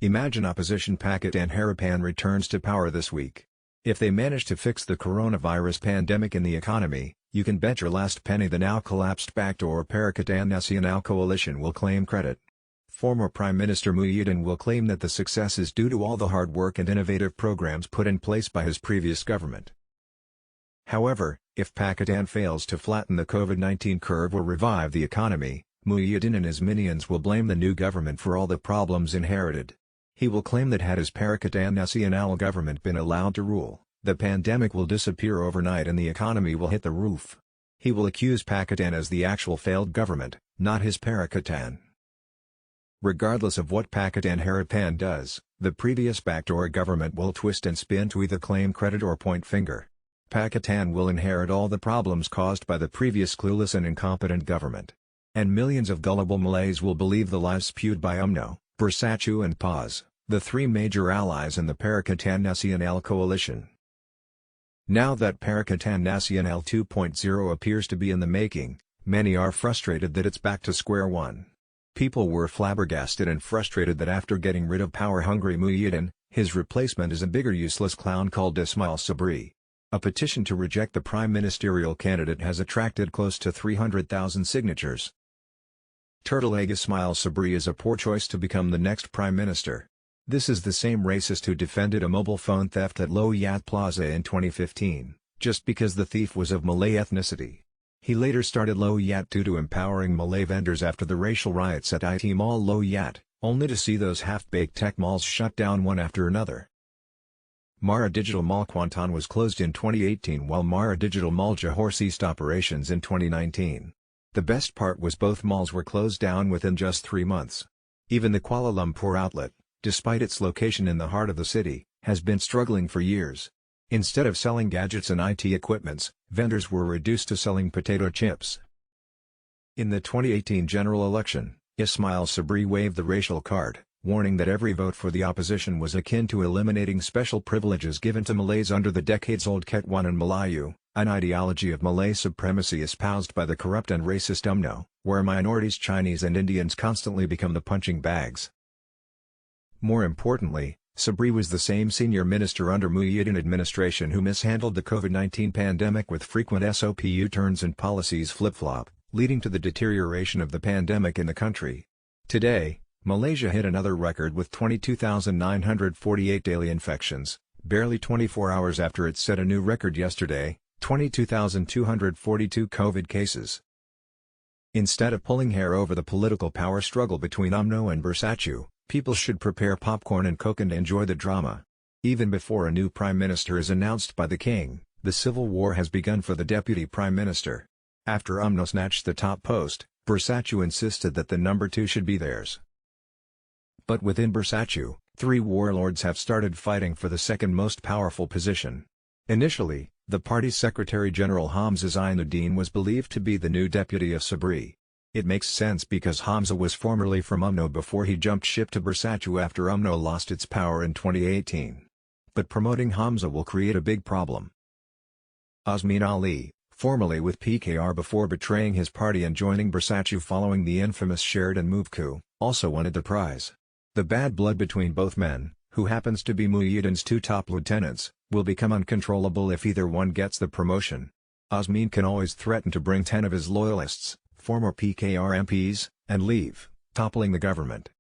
Imagine opposition Pakatan Harapan returns to power this week. If they manage to fix the coronavirus pandemic in the economy, you can bet your last penny the now collapsed backdoor Perikatan Nasional coalition will claim credit. Former Prime Minister Muhyiddin will claim that the success is due to all the hard work and innovative programs put in place by his previous government. However, if Pakatan fails to flatten the COVID-19 curve or revive the economy, Muhyiddin and his minions will blame the new government for all the problems inherited. He will claim that had his Perikatan Nasional government been allowed to rule, the pandemic will disappear overnight and the economy will hit the roof. He will accuse Pakatan as the actual failed government, not his Perikatan. Regardless of what Pakatan Harapan does, the previous backdoor government will twist and spin to either claim credit or point finger. Pakatan will inherit all the problems caused by the previous clueless and incompetent government. And millions of gullible Malays will believe the lies spewed by UMNO, Bersatu and PAS, the three major allies in the Perikatan Nasional coalition. Now that Perikatan Nasional 2.0 appears to be in the making, many are frustrated that it's back to square one. People were flabbergasted and frustrated that after getting rid of power-hungry Muhyiddin, his replacement is a bigger useless clown called Ismail Sabri. A petition to reject the prime ministerial candidate has attracted close to 300,000 signatures. Turtle Egg Ismail Sabri is a poor choice to become the next prime minister. This is the same racist who defended a mobile phone theft at Loyat Plaza in 2015, just because the thief was of Malay ethnicity. He later started Loyat due to empowering Malay vendors after the racial riots at IT Mall Loyat, only to see those half-baked tech malls shut down one after another. Mara Digital Mall Kuantan was closed in 2018 while Mara Digital Mall Johor ceased operations in 2019. The best part was both malls were closed down within just 3 months. Even the Kuala Lumpur outlet, despite its location in the heart of the city, has been struggling for years. Instead of selling gadgets and IT equipments, vendors were reduced to selling potato chips. In the 2018 general election, Ismail Sabri waved the racial card, warning that every vote for the opposition was akin to eliminating special privileges given to Malays under the decades-old Ketuanan Melayu, an ideology of Malay supremacy espoused by the corrupt and racist UMNO, where minorities Chinese and Indians constantly become the punching bags. More importantly, Sabri was the same senior minister under Muhyiddin administration who mishandled the COVID-19 pandemic with frequent SOP U-turns and policies flip-flop, leading to the deterioration of the pandemic in the country. Today, Malaysia hit another record with 22,948 daily infections, barely 24 hours after it set a new record yesterday, 22,242 COVID cases. Instead of pulling hair over the political power struggle between UMNO and Bersatu, people should prepare popcorn and coke and enjoy the drama. Even before a new prime minister is announced by the king, the civil war has begun for the deputy prime minister. After UMNO snatched the top post, Bersatu insisted that the number 2 should be theirs. But within Bersatu, 3 warlords have started fighting for the second most powerful position. Initially, the party's Secretary-General Hamzah Zainuddin was believed to be the new deputy of Sabri. It makes sense because Hamzah was formerly from UMNO before he jumped ship to Bersatu after UMNO lost its power in 2018. But promoting Hamzah will create a big problem. Osman Ali, formerly with PKR before betraying his party and joining Bersatu following the infamous Shared and Move coup, also wanted the prize. The bad blood between both men, who happens to be Muhyiddin's 2 top lieutenants, will become uncontrollable if either one gets the promotion. Osman can always threaten to bring 10 of his loyalists, former PKR MPs, and leave, toppling the government.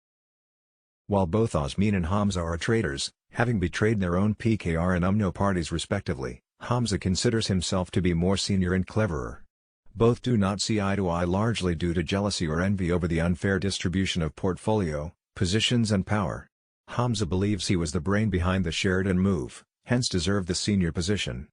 While both Osman and Hamzah are traitors, having betrayed their own PKR and UMNO parties respectively, Hamzah considers himself to be more senior and cleverer. Both do not see eye to eye largely due to jealousy or envy over the unfair distribution of portfolio, positions and power. Hamzah believes he was the brain behind the Shared and Move, hence deserved the senior position.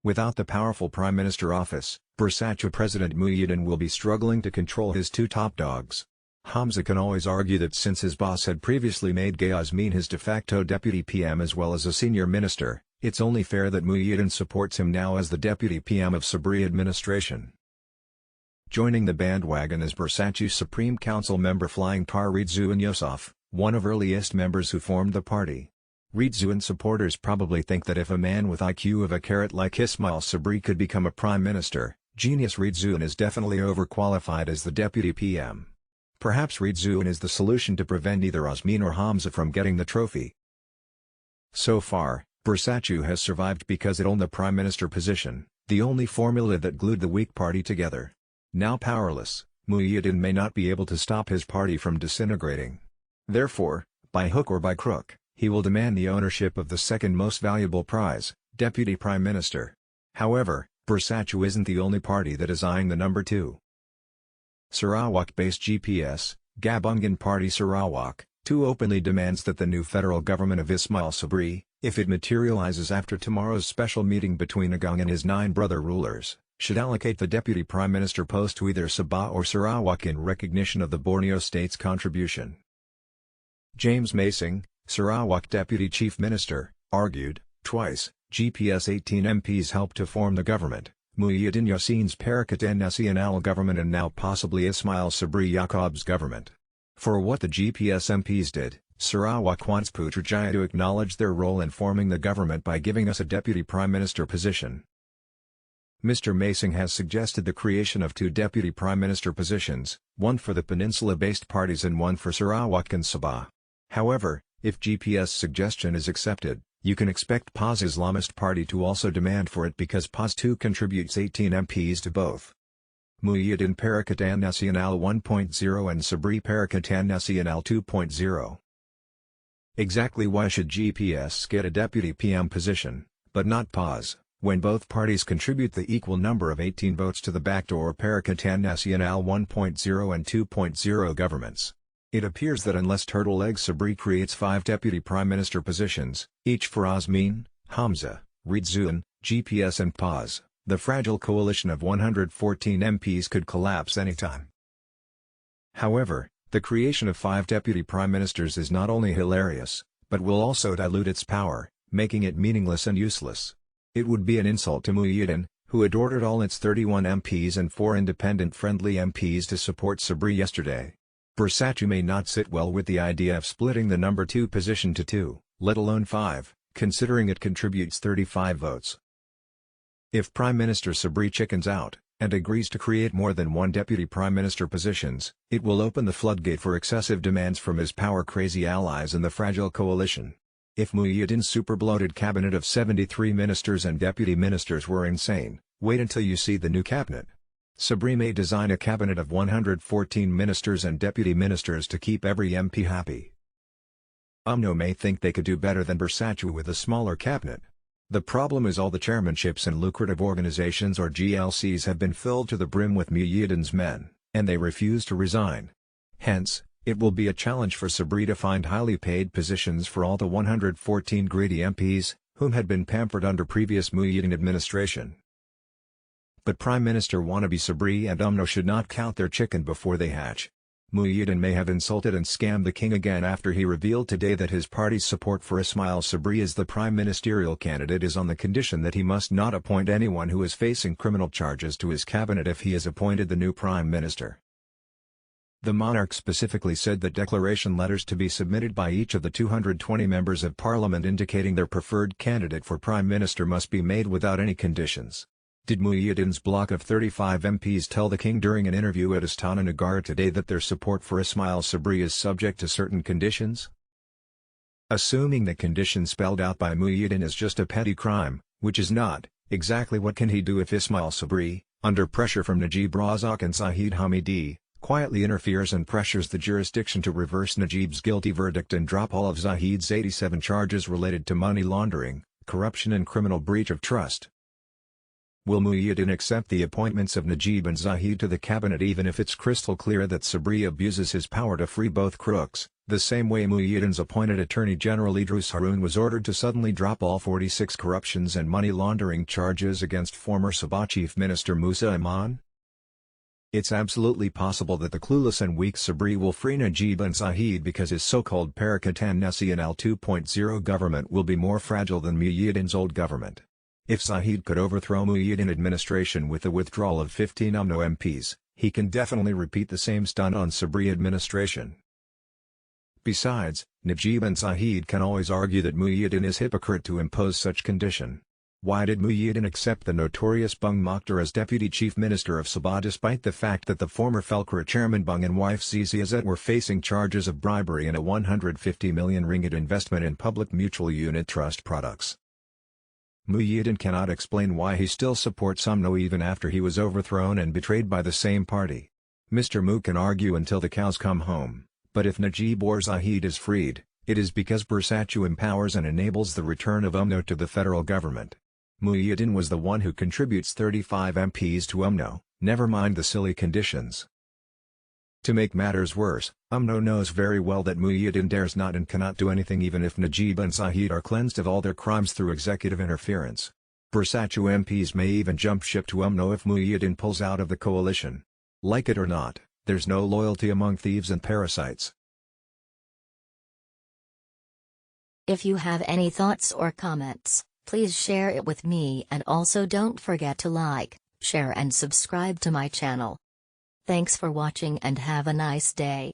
Without the powerful prime minister office, Bersatu President Muhyiddin will be struggling to control his 2 top dogs. Hamzah can always argue that since his boss had previously made Osman his de facto deputy PM as well as a senior minister, it's only fair that Muhyiddin supports him now as the deputy PM of Sabri administration. Joining the bandwagon is Bersatu Supreme Council member Flying Tar Ridzuan Yosuf, one of earliest members who formed the party. Ridzuan supporters probably think that if a man with IQ of a carrot like Ismail Sabri could become a prime minister, genius Ridzuan is definitely overqualified as the deputy PM. Perhaps Ridzuan is the solution to prevent either Osman or Hamza from getting the trophy. So far, Bersatu has survived because it owned the prime minister position, the only formula that glued the weak party together. Now powerless, Muhyiddin may not be able to stop his party from disintegrating. Therefore, by hook or by crook, he will demand the ownership of the second most valuable prize, Deputy Prime Minister. However, Bersatu isn't the only party that is eyeing the number 2. Sarawak-based GPS, Gabungan Party Sarawak, too openly demands that the new federal government of Ismail Sabri, if it materializes after tomorrow's special meeting between Agong and his 9 brother rulers, should allocate the deputy prime minister post to either Sabah or Sarawak in recognition of the Borneo state's contribution. James Masing, Sarawak deputy chief minister, argued, twice, GPS 18 MPs helped to form the government, Muhyiddin Yassin's Perikatan Nasional government and now possibly Ismail Sabri Yaakob's government. For what the GPS MPs did, Sarawak wants Putrajaya to acknowledge their role in forming the government by giving us a deputy prime minister position. Mr. Masing has suggested the creation of 2 deputy prime minister positions, one for the peninsula-based parties and one for Sarawak and Sabah. However, if GPS suggestion is accepted, you can expect PAS Islamist party to also demand for it because PAS too contributes 18 MPs to both. Muhyiddin Perikatan Nasional 1.0 and Sabri Perikatan Nasional 2.0. Exactly why should GPS get a deputy PM position, but not PAS, when both parties contribute the equal number of 18 votes to the backdoor Perikatan Nasional 1.0 and 2.0 governments? It appears that unless Turtle Egg Sabri creates 5 deputy prime minister positions, each for Osman, Hamza, Ridzuan, GPS and PAS, the fragile coalition of 114 MPs could collapse anytime. However, the creation of 5 deputy prime ministers is not only hilarious, but will also dilute its power, making it meaningless and useless. It would be an insult to Muhyiddin, who had ordered all its 31 MPs and 4 independent-friendly MPs to support Sabri yesterday. Bersatu may not sit well with the idea of splitting the number 2 position to 2, let alone 5, considering it contributes 35 votes. If Prime Minister Sabri chickens out, and agrees to create more than 1 deputy prime minister positions, it will open the floodgate for excessive demands from his power-crazy allies in the fragile coalition. If Muhyiddin's super-bloated cabinet of 73 ministers and deputy ministers were insane, wait until you see the new cabinet. Sabri may design a cabinet of 114 ministers and deputy ministers to keep every MP happy. UMNO may think they could do better than Bersatu with a smaller cabinet. The problem is all the chairmanships in lucrative organizations or GLCs have been filled to the brim with Muhyiddin's men, and they refuse to resign. Hence, it will be a challenge for Sabri to find highly paid positions for all the 114 greedy MPs, whom had been pampered under previous Muhyiddin administration. But Prime Minister wannabe Sabri and UMNO should not count their chicken before they hatch. Muhyiddin may have insulted and scammed the king again after he revealed today that his party's support for Ismail Sabri as the prime ministerial candidate is on the condition that he must not appoint anyone who is facing criminal charges to his cabinet if he is appointed the new prime minister. The monarch specifically said that declaration letters to be submitted by each of the 220 members of parliament indicating their preferred candidate for prime minister must be made without any conditions. Did Muhyiddin's bloc of 35 MPs tell the king during an interview at Astana Negara today that their support for Ismail Sabri is subject to certain conditions? Assuming the condition spelled out by Muhyiddin is just a petty crime, which is not, exactly what can he do if Ismail Sabri, under pressure from Najib Razak and Zahid Hamidi, quietly interferes and pressures the jurisdiction to reverse Najib's guilty verdict and drop all of Zahid's 87 charges related to money laundering, corruption and criminal breach of trust? Will Muhyiddin accept the appointments of Najib and Zahid to the cabinet even if it's crystal clear that Sabri abuses his power to free both crooks, the same way Muhyiddin's appointed Attorney General Idris Harun was ordered to suddenly drop all 46 corruptions and money laundering charges against former Sabah Chief Minister Musa Iman? It's absolutely possible that the clueless and weak Sabri will free Najib and Zahid because his so-called Perikatan Nasional 2.0 government will be more fragile than Muhyiddin's old government. If Zahid could overthrow Muhyiddin administration with the withdrawal of 15 UMNO MPs, he can definitely repeat the same stunt on Sabri administration. Besides, Najib and Zahid can always argue that Muhyiddin is hypocrite to impose such condition. Why did Muhyiddin accept the notorious Bung Mokhtar as Deputy Chief Minister of Sabah despite the fact that the former Felkra chairman Bung and wife Zizi Azet were facing charges of bribery and a 150 million ringgit investment in public mutual unit trust products? Muhyiddin cannot explain why he still supports UMNO even after he was overthrown and betrayed by the same party. Mr. Mu can argue until the cows come home, but if Najib or Zahid is freed, it is because Bersatu empowers and enables the return of UMNO to the federal government. Muhyiddin was the one who contributes 35 MPs to UMNO, never mind the silly conditions. To make matters worse, UMNO knows very well that Muhyiddin dares not and cannot do anything even if Najib and Zahid are cleansed of all their crimes through executive interference. Bersatu MPs may even jump ship to UMNO if Muhyiddin pulls out of the coalition. Like it or not, there's no loyalty among thieves and parasites. If you have any thoughts or comments, please share it with me, and also don't forget to like, share and subscribe to my channel. Thanks for watching and have a nice day.